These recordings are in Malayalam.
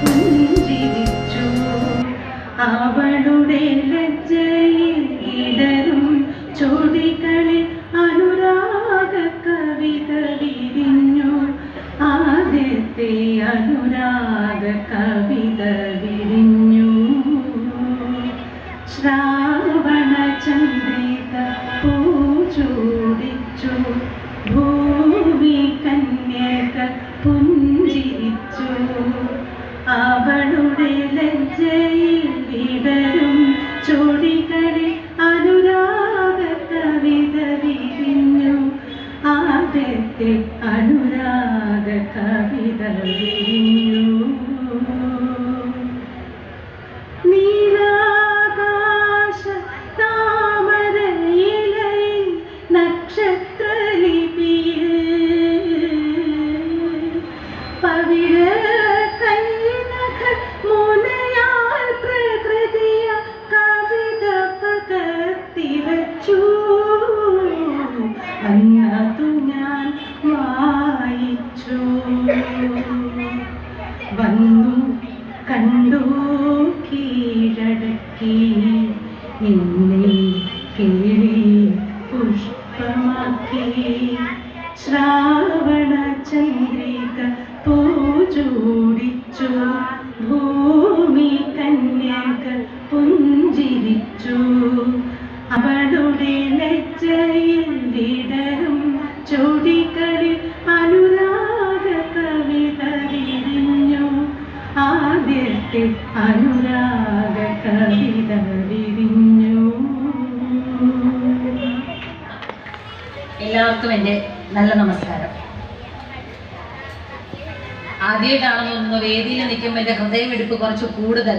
പുഞ്ചിരിച്ചു. അവളുടെ ലജ്ജയിൽ ഇടരും ചൊടികളിൽ അനുരാഗ കവിത വിരിഞ്ഞു. ആദ്യത്തെ അനുരാഗ കവിത വിരിഞ്ഞു. ശ്രാവണ ചന്ദ്രിക പൂച്ചൂടിച്ചു. ഭൂമി കന്യക പുഞ്ചിരിച്ചു. അവളുടെ ലജ്ജയിൽ വിടരും ചൊടികളിൽ അനുരാഗ കവിത വിരിഞ്ഞു. ആദ്യത്തെ അനുരാഗ കവിത വിരിഞ്ഞു. നീലാകാശ താമരയിലയിൽ നക്ഷത്രലിപിയിൽ പവിഴ കൈനഖ മുനയാൽ പ്രകൃതിയ കവിത പകർത്തിവച്ചു. അന്നതു ഞാൻ വായിച്ചു. വന്നു കണ്ടു കീഴടക്കി എന്നെ കിളി പുഷ്പമാക്കി. ശ്രാവണ ചന്ദ്രിക പൂച്ചൂടിച്ചു. ഭൂമി കന്യക പുഞ്ചിരിച്ചു. അവളുടെ ലജ്ജയിൽ വിടരും ചൊടികളിൽ അനുരാഗ കവിത വിരിഞ്ഞു. ആദ്യത്തെ അനുരാഗ കവിത വിരിഞ്ഞു. എല്ലാവർക്കും എൻ്റെ നല്ല നമസ്കാരം. ആദ്യമായിട്ടാണെന്ന് വേദിയിൽ നിൽക്കുമ്പോൾ എൻ്റെ ഹൃദയമെടുപ്പ് കുറച്ച് കൂടുതൽ.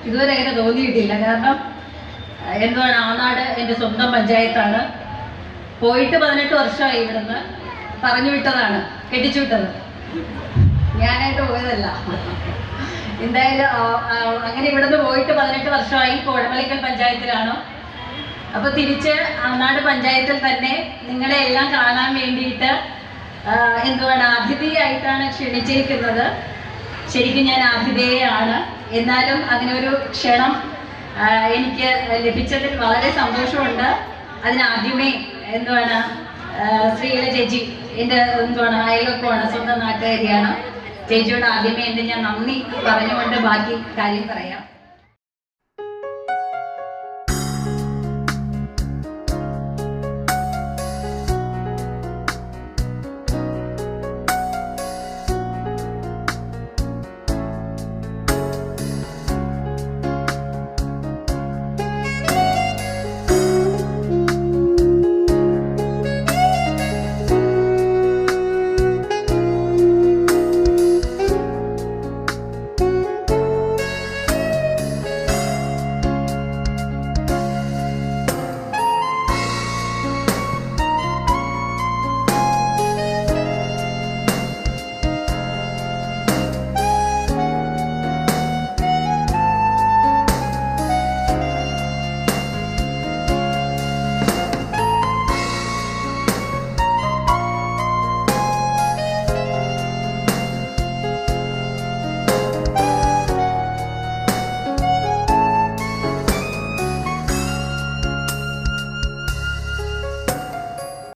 ഇതുവരെ അങ്ങനെ തോന്നിയിട്ടില്ല. കാരണം എന്താണ്, ആനാട് എൻ്റെ സ്വന്തം പഞ്ചായത്താണ്. പോയിട്ട് 18 വർഷമായി. ഇവിടുന്ന് പറഞ്ഞു വിട്ടതാണ്, കെട്ടിച്ചു വിട്ടത്. ഞാനായിട്ട് പോയതല്ല. എന്തായാലും അങ്ങനെ ഇവിടുന്ന് പോയിട്ട് 18 വർഷമായി. കോഴമലക്കൽ പഞ്ചായത്തിലാണ്. അപ്പോൾ തിരിച്ച് ആനാട് പഞ്ചായത്തിൽ തന്നെ നിങ്ങളെ എല്ലാം കാണാൻ വേണ്ടിയിട്ട് എന്തുവാണ് അതിഥിയായിട്ടാണ് ക്ഷണിച്ചിരിക്കുന്നത്. ശരിക്കും ഞാൻ ആതിഥേയാണ്. എന്നാലും അങ്ങനെ ഒരു ക്ഷണം എനിക്ക് ലഭിച്ചതിൽ വളരെ സന്തോഷമുണ്ട്. അതിനാദ്യമേ എന്തുവാണ് ശ്രീല ചേച്ചി എൻ്റെ എന്തുവാണ് അയൽവക്കമാണ്, സ്വന്തം നാട്ടുകാരിയാണ്. ചേച്ചിയോട് ആദ്യമേ എൻ്റെ ഞാൻ നന്ദി പറഞ്ഞുകൊണ്ട് ബാക്കി കാര്യം പറയാം.